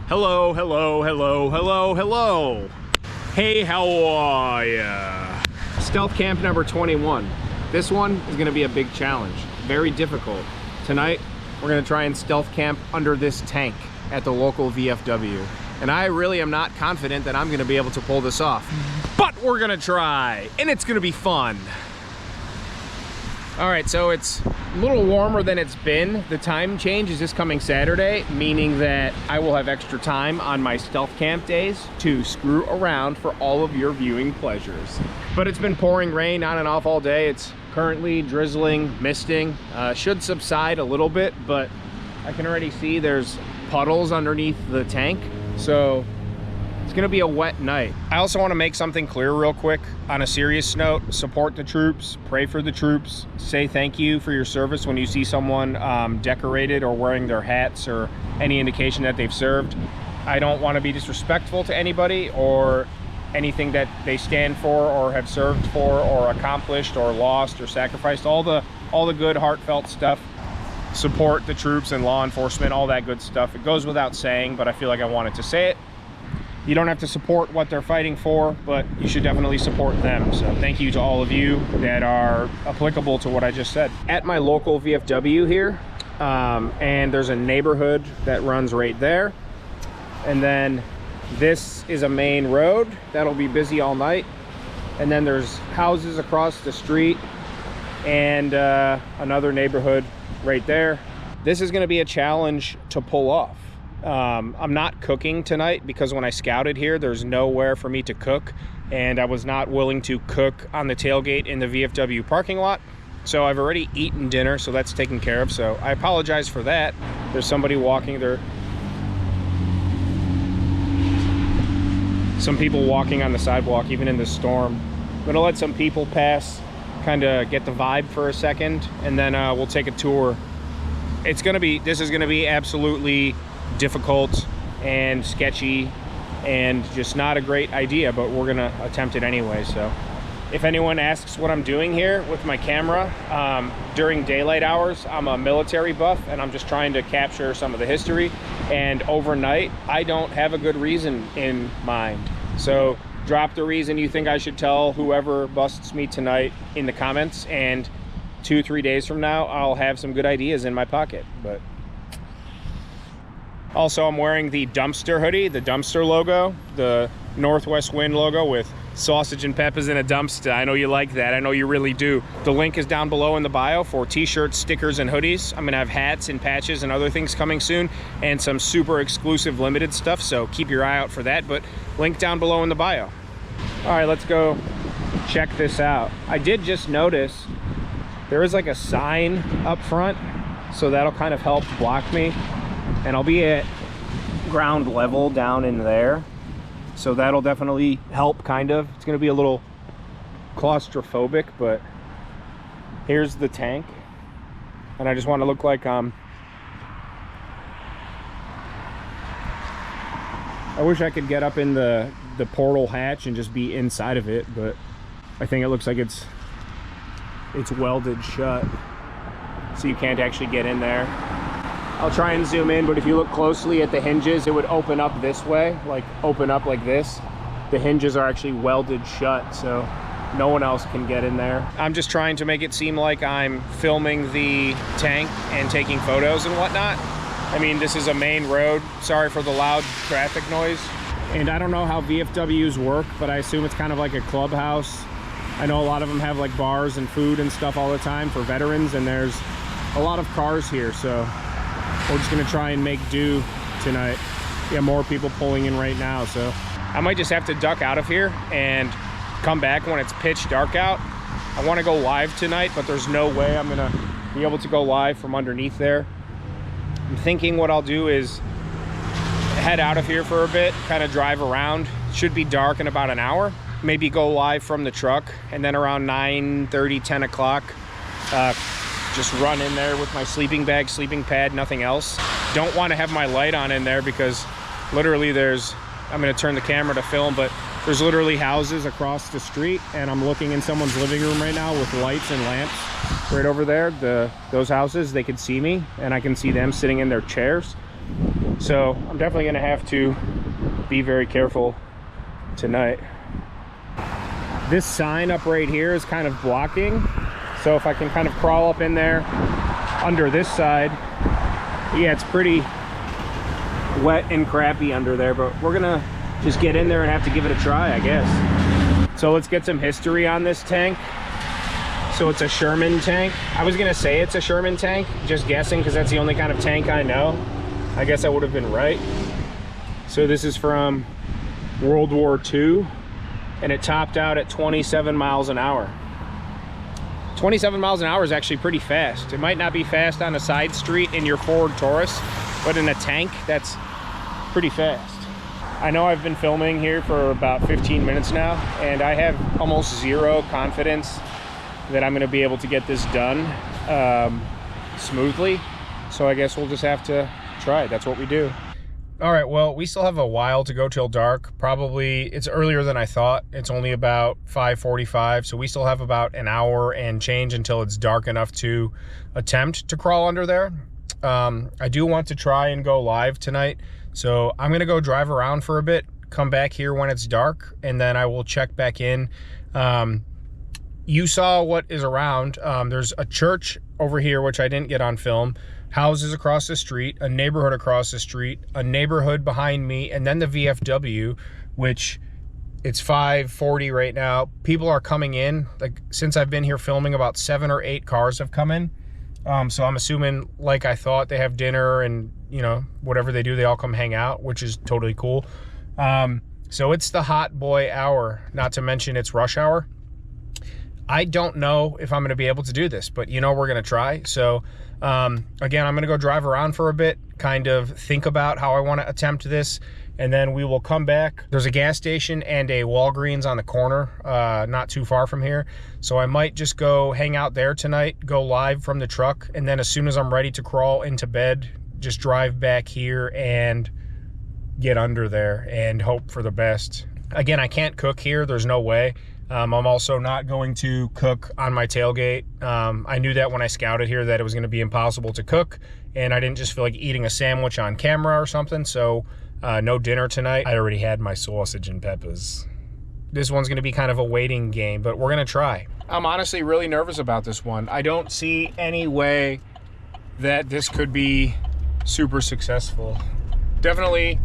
Hello, hello, hello, hello, hello. Hey, how are ya? Stealth camp number 21. This one is gonna be a big challenge, very difficult. Tonight, we're gonna try and stealth camp under this tank at the local VFW. And I really am not confident that I'm gonna be able to pull this off. But we're gonna try, and it's gonna be fun. All right, so it's a little warmer than it's been. The time change is this coming Saturday, meaning that I will have extra time on my stealth camp days to screw around for all of your viewing pleasures. But it's been pouring rain on and off all day. It's currently drizzling, misting. Should subside a little bit, but I can already see there's puddles underneath the tank. So it's gonna be a wet night. I also wanna make something clear real quick. On a serious note, support the troops, pray for the troops, say thank you for your service when you see someone decorated or wearing their hats or any indication that they've served. I don't wanna be disrespectful to anybody or anything that they stand for or have served for or accomplished or lost or sacrificed, all the good heartfelt stuff. Support the troops and law enforcement, all that good stuff. It goes without saying, but I feel like I wanted to say it. You don't have to support what they're fighting for, but you should definitely support them. So thank you to all of you that are applicable to what I just said. At my local VFW here, and there's a neighborhood that runs right there. And then this is a main road that'll be busy all night. And then there's houses across the street and another neighborhood right there. This is gonna be a challenge to pull off. I'm not cooking tonight because when I scouted here, there's nowhere for me to cook, and I was not willing to cook on the tailgate in the VFW parking lot. So I've already eaten dinner, so that's taken care of. So I apologize for that. There's somebody walking there. Some people walking on the sidewalk, even in the storm. I'm gonna let some people pass, kind of get the vibe for a second, and then we'll take a tour. This is gonna be absolutely difficult and sketchy and just not a great idea, but we're gonna attempt it anyway. So if anyone asks what I'm doing here with my camera during daylight hours, I'm a military buff and I'm just trying to capture some of the history, and overnight I don't have a good reason in mind. So drop the reason you think I should tell whoever busts me tonight in the comments, and 2-3 days from now I'll have some good ideas in my pocket. But also, I'm wearing the Dumpster hoodie, the Dumpster logo, the Northwest Wind logo with sausage and peppers in a dumpster. I know you like that. I know you really do. The link is down below in the bio for t-shirts, stickers, and hoodies. I'm gonna have hats and patches and other things coming soon, and some super exclusive limited stuff, so keep your eye out for that, but link down below in the bio. All right, let's go check this out. I did just notice there is like a sign up front, so that'll kind of help block me. And I'll be at ground level down in there, so that'll definitely help, kind of. It's gonna be a little claustrophobic, but here's the tank, and I just want to look like I wish I could get up in the portal hatch and just be inside of it, but I think it looks like it's welded shut, so you can't actually get in there. I'll try and zoom in, but if you look closely at the hinges, it would open up this way, like open up like this. The hinges are actually welded shut, so no one else can get in there. I'm just trying to make it seem like I'm filming the tank and taking photos and whatnot. I mean, this is a main road. Sorry for the loud traffic noise. And I don't know how VFWs work, but I assume it's kind of like a clubhouse. I know a lot of them have like bars and food and stuff all the time for veterans, and there's a lot of cars here, so we're just gonna try and make do tonight. Yeah, more people pulling in right now, so I might just have to duck out of here and come back when it's pitch dark out. I wanna go live tonight, but there's no way I'm gonna be able to go live from underneath there. I'm thinking what I'll do is head out of here for a bit, kind of drive around. It should be dark in about an hour. Maybe go live from the truck, and then around 9:30, 10 o'clock, just run in there with my sleeping bag, sleeping pad, nothing else. Don't want to have my light on in there because literally I'm going to turn the camera to film, but there's literally houses across the street, and I'm looking in someone's living room right now with lights and lamps right over there. Those houses, they could see me, and I can see them sitting in their chairs. So I'm definitely gonna have to be very careful tonight. This sign up right here is kind of blocking. So if I can kind of crawl up in there under this side, yeah, it's pretty wet and crappy under there, but we're gonna just get in there and have to give it a try, I guess. So let's get some history on this tank. So it's a Sherman tank. I was gonna say it's a Sherman tank, just guessing, because that's the only kind of tank I know. I guess I would have been right. So this is from World War II, and it topped out at 27 miles an hour. 27 miles an hour is actually pretty fast. It might not be fast on a side street in your Ford Taurus, but in a tank, that's pretty fast. I know I've been filming here for about 15 minutes now, and I have almost zero confidence that I'm gonna be able to get this done smoothly. So I guess we'll just have to try it. That's what we do. All right, well, we still have a while to go till dark. Probably, it's earlier than I thought. It's only about 5:45, so we still have about an hour and change until it's dark enough to attempt to crawl under there. I do want to try and go live tonight, so I'm gonna go drive around for a bit, come back here when it's dark, and then I will check back in. You saw what is around. There's a church over here, which I didn't get on film, houses across the street, a neighborhood across the street, a neighborhood behind me, and then the VFW, which it's 5:40 right now. People are coming in. Like, since I've been here filming, about 7 or 8 cars have come in. So I'm assuming, like I thought, they have dinner and, you know, whatever they do, they all come hang out, which is totally cool. So it's the hot boy hour, not to mention it's rush hour. I don't know if I'm going to be able to do this, but you know, we're going to try. So again, I'm going to go drive around for a bit, kind of think about how I want to attempt this, and then we will come back. There's a gas station and a Walgreens on the corner, not too far from here. So I might just go hang out there tonight, go live from the truck, and then as soon as I'm ready to crawl into bed, just drive back here and get under there and hope for the best. Again, I can't cook here. There's no way. I'm also not going to cook on my tailgate. I knew that when I scouted here that it was going to be impossible to cook, and I didn't just feel like eating a sandwich on camera or something, so no dinner tonight. I already had my sausage and peppers. This one's going to be kind of a waiting game, but we're going to try. I'm honestly really nervous about this one. I don't see any way that this could be super successful. Definitely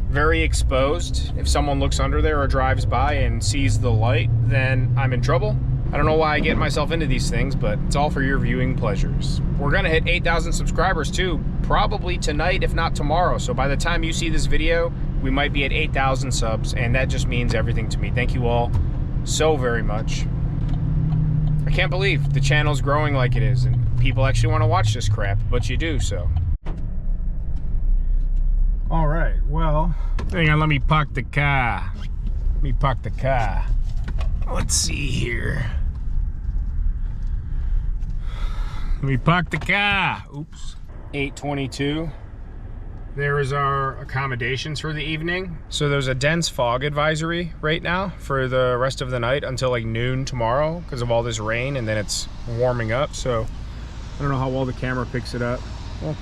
very exposed. If someone looks under there or drives by and sees the light, then I'm in trouble. I don't know why I get myself into these things, but it's all for your viewing pleasures. We're gonna hit 8,000 subscribers too, probably tonight, if not tomorrow. So by the time you see this video, we might be at 8,000 subs, and that just means everything to me. Thank you all so very much. I can't believe the channel's growing like it is, and people actually want to watch this crap, but you do, so. All right, well, hang on, let me park the car. Let me park the car. Let's see here. Let me park the car. Oops. 8:22. There is our accommodations for the evening. So there's a dense fog advisory right now for the rest of the night until like noon tomorrow because of all this rain, and then it's warming up. So I don't know how well the camera picks it up. Well,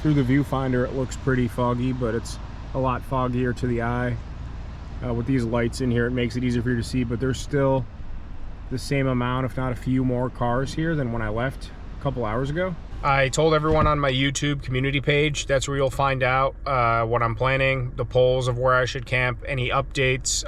through the viewfinder, it looks pretty foggy, but it's a lot foggier to the eye. With these lights in here, it makes it easier for you to see, but there's still the same amount, if not a few more cars here than when I left a couple hours ago. I told everyone on my YouTube community page, that's where you'll find out what I'm planning, the polls of where I should camp, any updates,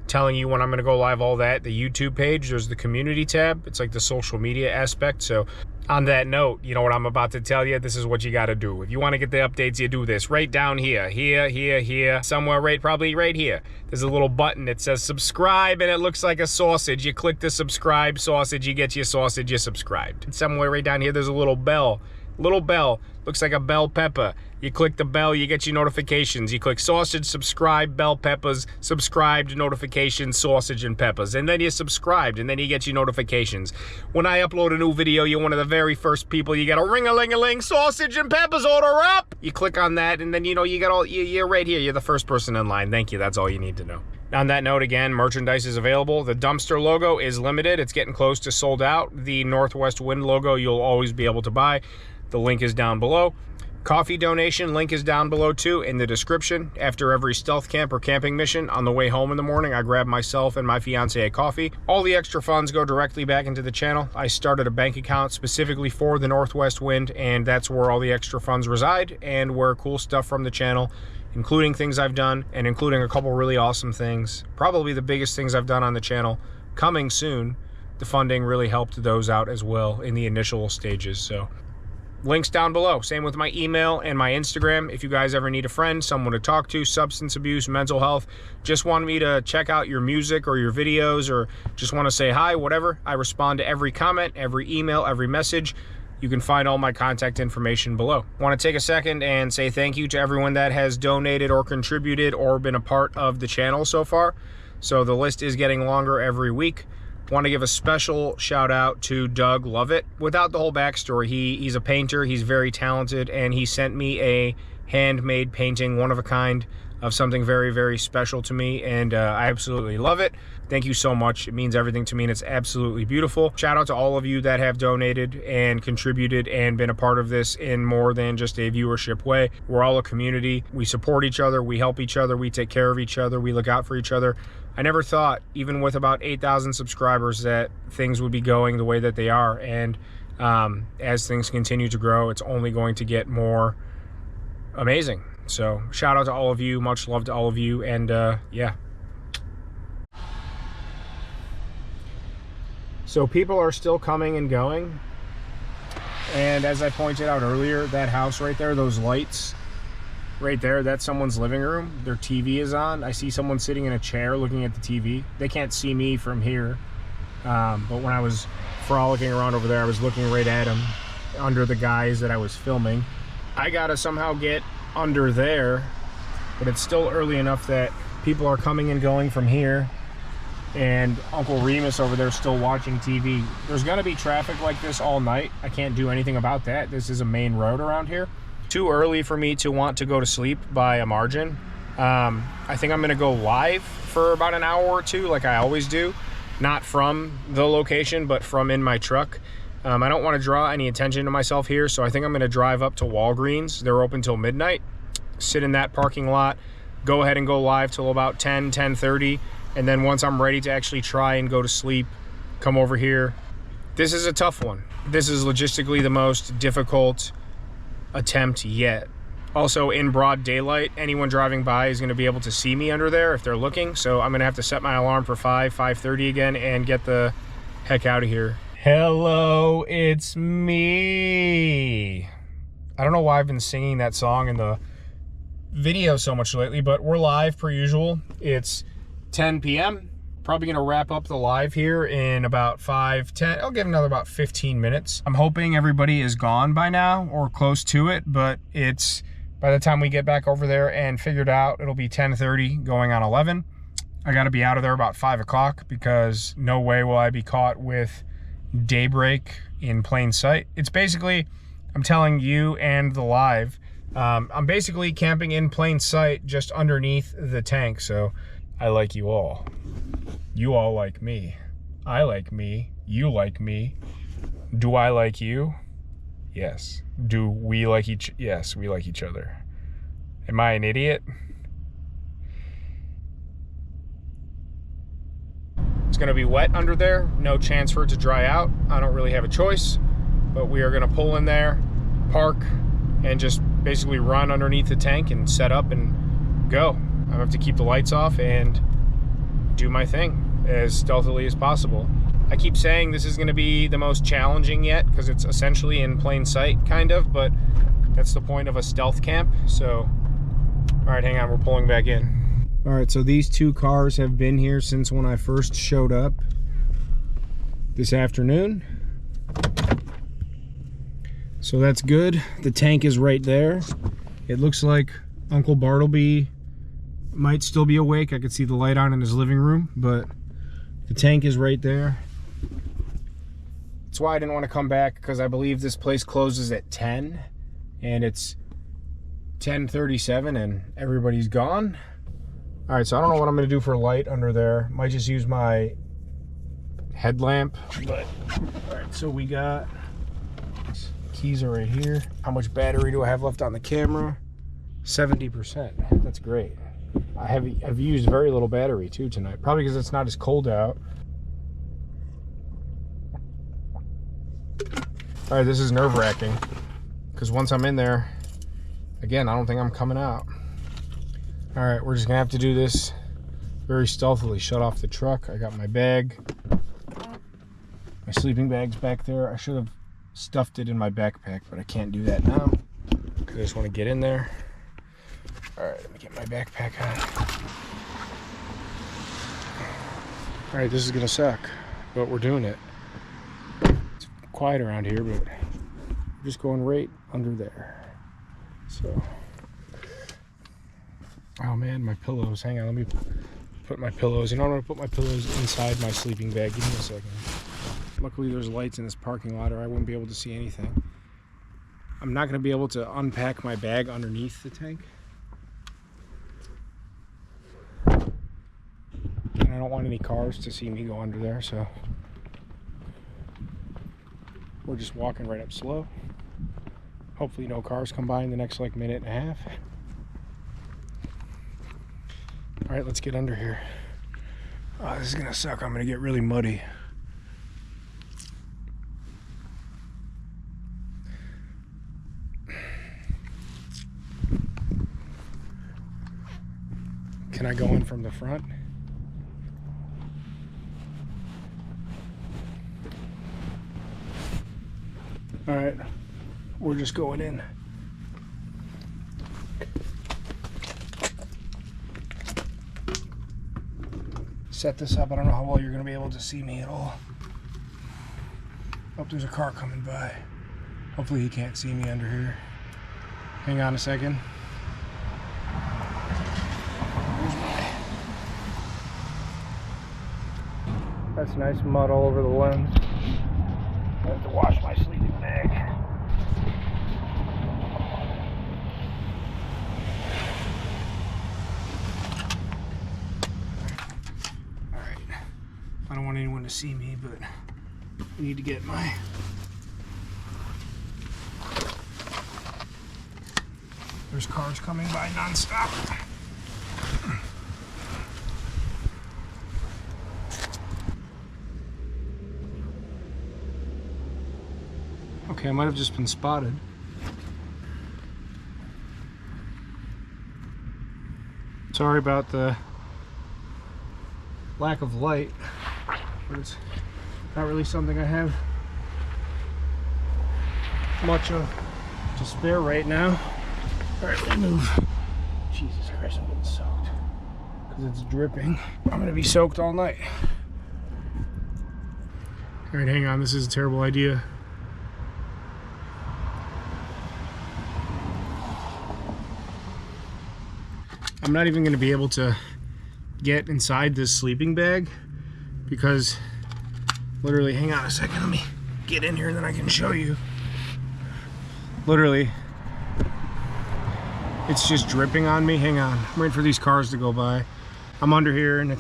telling you when I'm gonna go live, all that. The YouTube page, there's the community tab. It's like the social media aspect. So on that note, you know what I'm about to tell you? This is what you gotta do. If you wanna get the updates, you do this. Right down here, here, somewhere probably right here. There's a little button that says subscribe, and it looks like a sausage. You click the subscribe sausage, you get your sausage, you're subscribed. And somewhere right down here, there's a little bell. Little bell, looks like a bell pepper. You click the bell, you get your notifications. You click sausage, subscribe, bell peppers, subscribed, notifications, sausage and peppers. And then you're subscribed, and then you get your notifications. When I upload a new video, you're one of the very first people. You got a ring-a-ling-a-ling, sausage and peppers, order up! You click on that, and then you know you got all, you're right here. You're the first person in line. Thank you, that's all you need to know. On that note, again, merchandise is available. The dumpster logo is limited. It's getting close to sold out. The Northwest Wind logo you'll always be able to buy. The link is down below. Coffee donation link is down below too in the description. After every stealth camp or camping mission, on the way home in the morning, I grab myself and my fiance a coffee. All the extra funds go directly back into the channel. I started a bank account specifically for the Northwest Wind, and that's where all the extra funds reside and where cool stuff from the channel, including things I've done and including a couple really awesome things, probably the biggest things I've done on the channel, coming soon. The funding really helped those out as well in the initial stages. So links down below. Same with my email and my Instagram. If you guys ever need a friend, someone to talk to, substance abuse, mental health, just want me to check out your music or your videos, or just want to say hi, whatever, I respond to every comment, every email, every message. You can find all my contact information below. I want to take a second and say thank you to everyone that has donated or contributed or been a part of the channel so far. So the list is getting longer every week. Want to give a special shout out to Doug Lovett. Without the whole backstory, he's a painter, he's very talented, and he sent me a handmade painting, one of a kind, of something very, very special to me, and I absolutely love it. Thank you so much. It means everything to me, and it's absolutely beautiful. Shout out to all of you that have donated and contributed and been a part of this in more than just a viewership way. We're all a community. We support each other, we help each other, we take care of each other, we look out for each other. I never thought, even with about 8,000 subscribers, that things would be going the way that they are, and as things continue to grow, it's only going to get more amazing. So shout out to all of you, much love to all of you, and yeah. So people are still coming and going, and as I pointed out earlier, that house right there, those lights right there, that's someone's living room. Their TV is on. I see someone sitting in a chair looking at the TV. They can't see me from here, but when I was frolicking around over there, I was looking right at them under the guys that I was filming. I gotta somehow get under there, but it's still early enough that people are coming and going from here, and Uncle Remus over there still watching TV. There's gonna be traffic like this all night. I can't do anything about that. This is a main road around here. Too early for me to want to go to sleep by a margin. I think I'm gonna go live for about an hour or two, like I always do, not from the location, but from in my truck. I don't want to draw any attention to myself here, so I think I'm going to drive up to Walgreens. They're open till midnight. Sit in that parking lot, go ahead and go live till about 10:30, and then once I'm ready to actually try and go to sleep, come over here. This is a tough one. This is logistically the most difficult attempt yet. Also, in broad daylight, anyone driving by is going to be able to see me under there if they're looking, so I'm going to have to set my alarm for 5:30 again and get the heck out of here. Hello, it's me. I don't know why I've been singing that song in the video so much lately, but we're live per usual. It's 10 p.m. Probably gonna wrap up the live here in about 10. I'll give another about 15 minutes. I'm hoping everybody is gone by now or close to it, but it's, by the time we get back over there and figured out, it'll be 10:30 going on 11. I gotta be out of there about 5 o'clock because no way will I be caught with daybreak in plain sight. It's basically, I'm telling you and the live, I'm basically camping in plain sight just underneath the tank. So I like you all. You all like me. I like me. You like me. Do I like you? Yes. Do we like each? Yes, we like each other. Am I an idiot? It's gonna be wet under there, no chance for it to dry out. I don't really have a choice, but we are gonna pull in there, park, and just basically run underneath the tank and set up and go. I have to keep the lights off and do my thing as stealthily as possible. I keep saying this is gonna be the most challenging yet because it's essentially in plain sight, kind of, but that's the point of a stealth camp. So, all right, hang on, we're pulling back in. All right, so these two cars have been here since when I first showed up this afternoon. So that's good. The tank is right there. It looks like Uncle Bartleby might still be awake. I could see the light on in his living room, but the tank is right there. That's why I didn't want to come back, because I believe this place closes at 10 and it's 10:37 and everybody's gone. All right, so I don't know what I'm gonna do for light under there. Might just use my headlamp, but all right, so we got keys are right here. How much battery do I have left on the camera? 70%. That's great. I've used very little battery too tonight, probably because it's not as cold out. All right, this is nerve-wracking because once I'm in there, again, I don't think I'm coming out. All right, we're just gonna have to do this very stealthily. Shut off the truck. I got my bag. My sleeping bag's back there. I should have stuffed it in my backpack, but I can't do that now because I just want to get in there. All right, let me get my backpack on. All right, this is gonna suck, but we're doing it. It's quiet around here, but we're just going right under there. So, oh man, my pillows. Hang on, let me put my pillows. You know, I'm gonna put my pillows inside my sleeping bag. Give me a second. Luckily, there's lights in this parking lot, or I won't be able to see anything. I'm not gonna be able to unpack my bag underneath the tank. And I don't want any cars to see me go under there, so we're just walking right up slow. Hopefully no cars come by in the next like minute and a half. All right, let's get under here. Oh, this is gonna suck. I'm gonna get really muddy. Can I go in from the front? All right, we're just going in. Set this up. I don't know how well you're gonna be able to see me at all. Oh, there's a car coming by. Hopefully he can't see me under here. Hang on a second. That's nice mud all over the lens. I have to wash my sleeping bag. All right. I don't want anyone to see me, but I need to get my There's cars coming by nonstop. Okay, I might have just been spotted. Sorry about the lack of light, but it's not really something I have much of to spare right now. All right, let me move. Jesus Christ, I'm getting soaked because it's dripping. I'm gonna be soaked all night. All right, hang on, this is a terrible idea. I'm not even going to be able to get inside this sleeping bag because literally, hang on a second, let me get in here and then I can show you. Literally, it's just dripping on me. Hang on, I'm waiting for these cars to go by. I'm under here and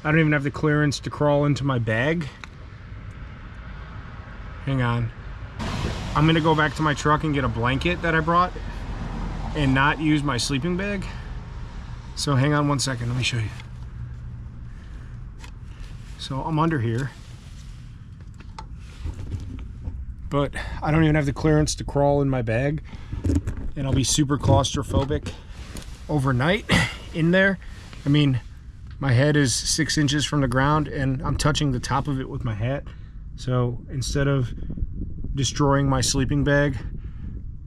I don't even have the clearance to crawl into my bag. Hang on. I'm going to go back to my truck and get a blanket that I brought and not use my sleeping bag. So hang on one second, let me show you. So I'm under here, but I don't even have the clearance to crawl in my bag, and I'll be super claustrophobic overnight in there. I mean, my head is 6 inches from the ground and I'm touching the top of it with my hat. So instead of destroying my sleeping bag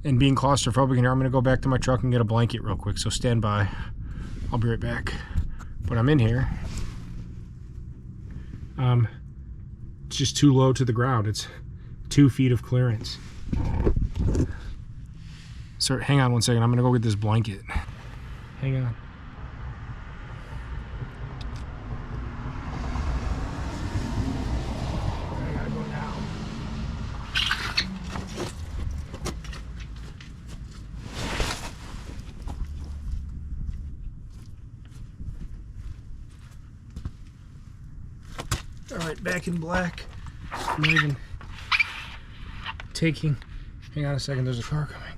and being claustrophobic in here, I'm gonna go back to my truck and get a blanket real quick, so stand by. I'll be right back. But I'm in here. It's just too low to the ground. It's 2 feet of clearance. So hang on one second. I'm gonna go get this blanket. Hang on. I gotta go now. All right, back in black. I'm not even taking Hang on a second, there's a car coming.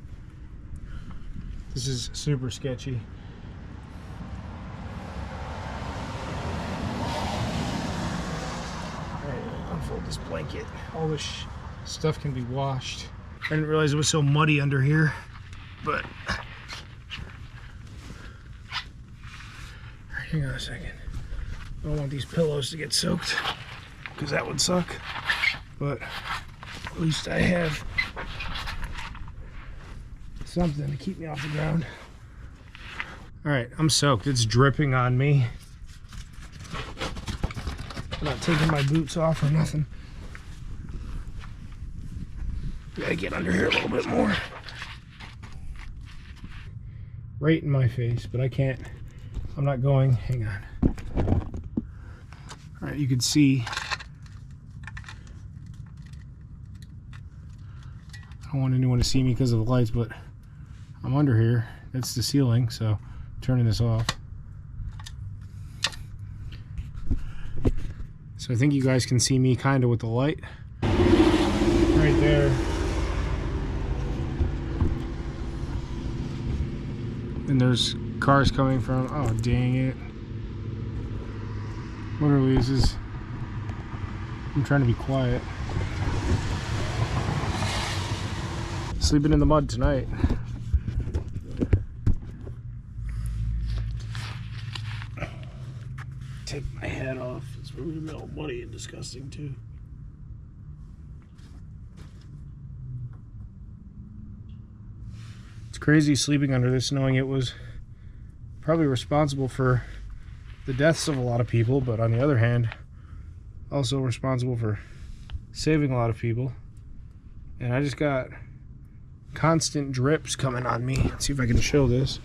This is super sketchy. Alright, unfold this blanket. All this stuff can be washed. I didn't realize it was so muddy under here, but... Alright, hang on a second. I don't want these pillows to get soaked, because that would suck. But at least I have something to keep me off the ground. All right, I'm soaked. It's dripping on me. I'm not taking my boots off or nothing. Gotta get under here a little bit more. Right in my face, but I can't. I'm not going. Hang on. All right, you can see. I don't want anyone to see me because of the lights, but I'm under here. That's the ceiling, so I'm turning this off. So I think you guys can see me kind of with the light. Right there. And there's cars coming from, oh dang it. Literally, this is, I'm trying to be quiet. Sleeping in the mud tonight. Take my hat off. It's really muddy and disgusting too. It's crazy sleeping under this, knowing it was probably responsible for the deaths of a lot of people, but on the other hand, also responsible for saving a lot of people. And I just got constant drips coming on me. Let's see if I can show this.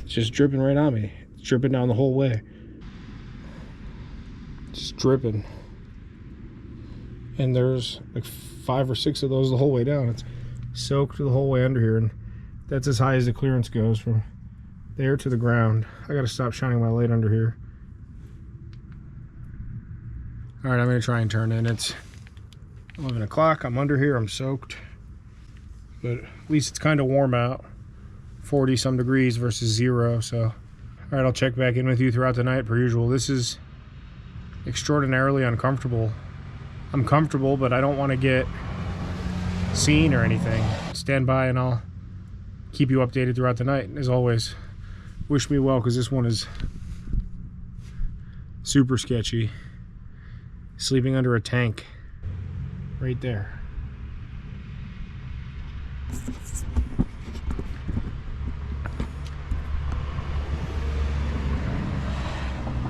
It's just dripping right on me. It's dripping down the whole way. Just dripping. And there's like 5 or 6 of those the whole way down. It's soaked the whole way under here, and that's as high as the clearance goes from there to the ground. I gotta stop shining my light under here. All right, I'm gonna try and turn in. It's 11 o'clock. I'm under here. I'm soaked. But at least it's kind of warm out. 40 some degrees versus 0. So, all right, I'll check back in with you throughout the night per usual. This is extraordinarily uncomfortable. I'm comfortable, but I don't want to get seen or anything. Stand by and I'll keep you updated throughout the night. As always, wish me well, because this one is super sketchy. Sleeping under a tank right there.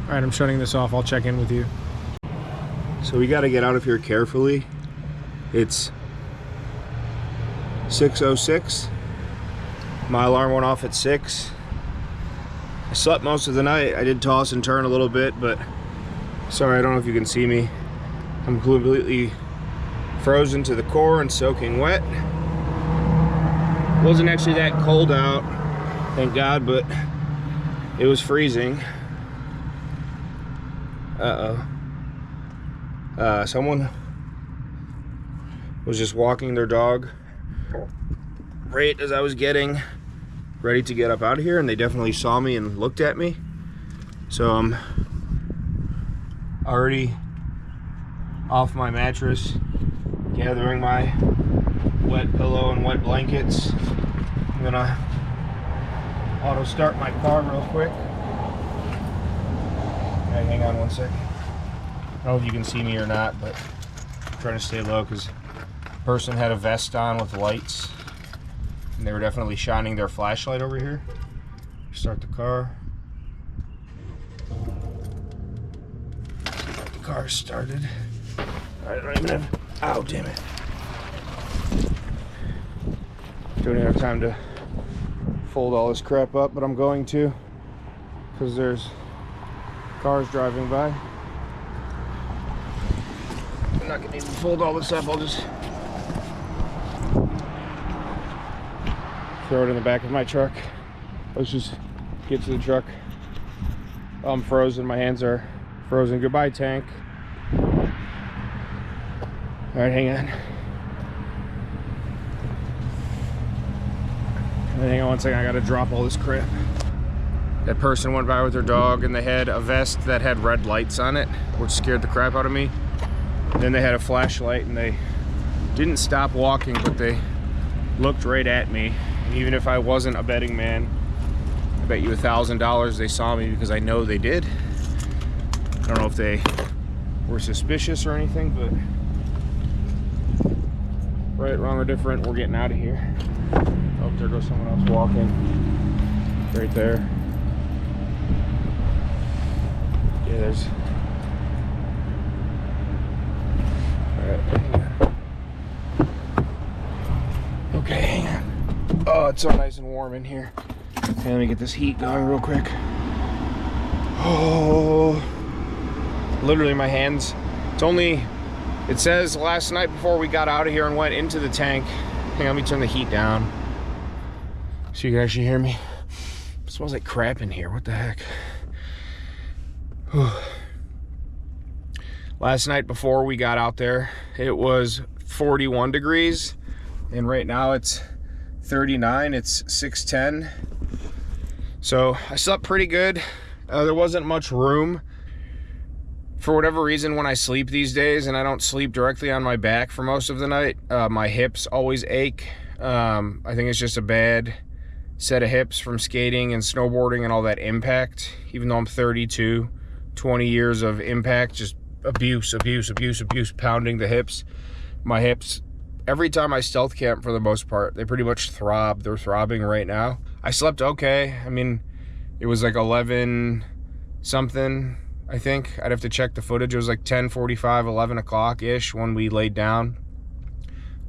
All right, I'm shutting this off. I'll check in with you. So we got to get out of here carefully. It's 6:06. My alarm went off at 6. I slept most of the night. I did toss and turn a little bit, but sorry, I don't know if you can see me. I'm completely frozen to the core and soaking wet. It wasn't actually that cold out, thank God, but it was freezing. Someone was just walking their dog right as I was getting ready to get up out of here, and they definitely saw me and looked at me. So I'm already off my mattress, gathering my wet pillow and wet blankets. I'm gonna auto start my car real quick. Okay, hang on one second. I don't know if you can see me or not, but I'm trying to stay low because the person had a vest on with lights, and they were definitely shining their flashlight over here. Start the car. Get the car started. I don't even have, ow, damn it. Don't even have time to fold all this crap up, but I'm going to, because there's cars driving by. I'm not gonna even fold all this up. I'll just throw it in the back of my truck. Let's just get to the truck. I'm frozen. My hands are frozen. Goodbye, tank. All right, hang on. Hang on one second, I gotta drop all this crap. That person went by with their dog and they had a vest that had red lights on it, which scared the crap out of me. Then they had a flashlight and they didn't stop walking, but they looked right at me. And even if I wasn't a betting man, I bet you $1,000 they saw me, because I know they did. I don't know if they were suspicious or anything, but right, wrong, or different, we're getting out of here. Oh, there goes someone else walking. Right there. Yeah, there's... Alright, hang on. Okay, hang on. Oh, it's so nice and warm in here. Okay, let me get this heat going real quick. Oh, literally my hands. It says last night before we got out of here and went into the tank. Hang on, let me turn the heat down so you can actually hear me. It smells like crap in here. What the heck? Whew. Last night before we got out there, it was 41 degrees, and right now it's 39. It's 6:10. So I slept pretty good. There wasn't much room. For whatever reason, when I sleep these days, and I don't sleep directly on my back for most of the night, my hips always ache. I think it's just a bad set of hips from skating and snowboarding and all that impact. Even though I'm 32, 20 years of impact, just abuse, pounding the hips. My hips, every time I stealth camp, for the most part, they pretty much throb. They're throbbing right now. I slept okay. I mean, it was like 11 something, I think. I'd have to check the footage. It was like 10:45, 11 o'clock-ish when we laid down.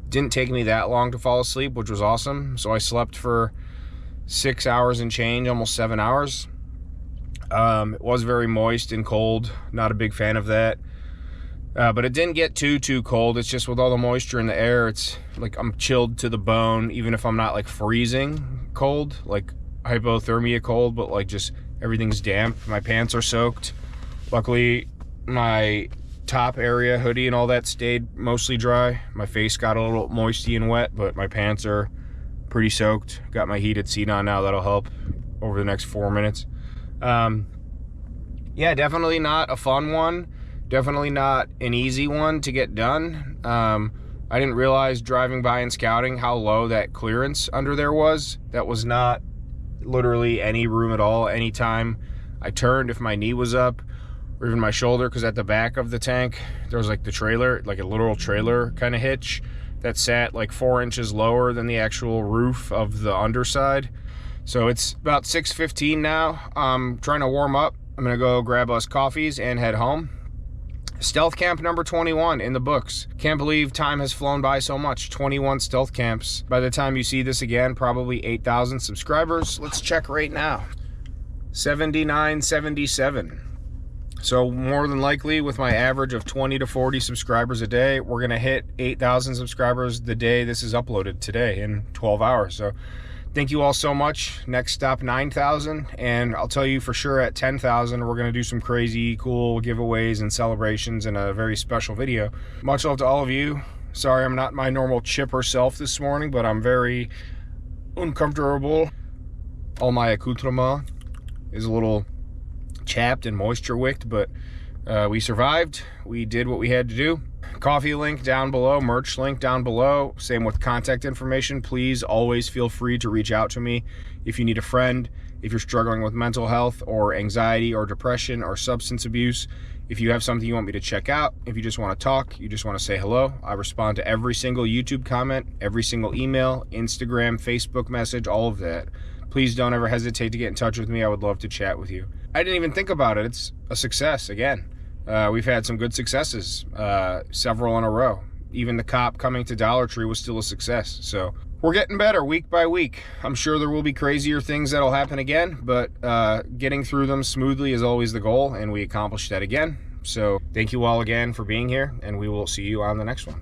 Didn't take me that long to fall asleep, which was awesome. So I slept for 6 hours and change, almost 7 hours. It was very moist and cold. Not a big fan of that. But it didn't get too cold. It's just with all the moisture in the air, it's like I'm chilled to the bone, even if I'm not like freezing cold, like hypothermia cold, but like just everything's damp. My pants are soaked. Luckily, my top area, hoodie and all that, stayed mostly dry. My face got a little moisty and wet, but my pants are pretty soaked. Got my heated seat on now. That'll help over the next 4 minutes. Yeah, definitely not a fun one. Definitely not an easy one to get done. I didn't realize driving by and scouting how low that clearance under there was. That was not literally any room at all. Anytime I turned, if my knee was up or even my shoulder, because at the back of the tank there was like the trailer, like a literal trailer kind of hitch that sat like 4 inches lower than the actual roof of the underside. So it's about 6:15 now. I'm trying to warm up. I'm gonna go grab us coffees and head home. Stealth camp number 21 in the books. Can't believe time has flown by so much. 21 stealth camps. By the time you see this again, probably 8,000 subscribers. Let's check right now. 7977. So more than likely, with my average of 20 to 40 subscribers a day, we're gonna hit 8,000 subscribers the day this is uploaded today, in 12 hours. So thank you all so much. Next stop, 9,000, and I'll tell you for sure at 10,000 we're gonna do some crazy cool giveaways and celebrations in a very special video. Much love to all of you. Sorry I'm not my normal chipper self this morning, but I'm very uncomfortable. All my accoutrement is a little chapped and moisture wicked, but we survived. We did what we had to do. Coffee link down below, merch link down below, same with contact information. Please always feel free to reach out to me if you need a friend, if you're struggling with mental health or anxiety or depression or substance abuse, if you have something you want me to check out, if you just want to talk, you just want to say hello. I respond to every single YouTube comment, every single email, Instagram, Facebook message, all of that. Please don't ever hesitate to get in touch with me. I would love to chat with you. I didn't even think about it. It's a success again. We've had some good successes, several in a row. Even the cop coming to Dollar Tree was still a success. So we're getting better week by week. I'm sure there will be crazier things that'll happen again, but getting through them smoothly is always the goal, and we accomplished that again. So thank you all again for being here, and we will see you on the next one.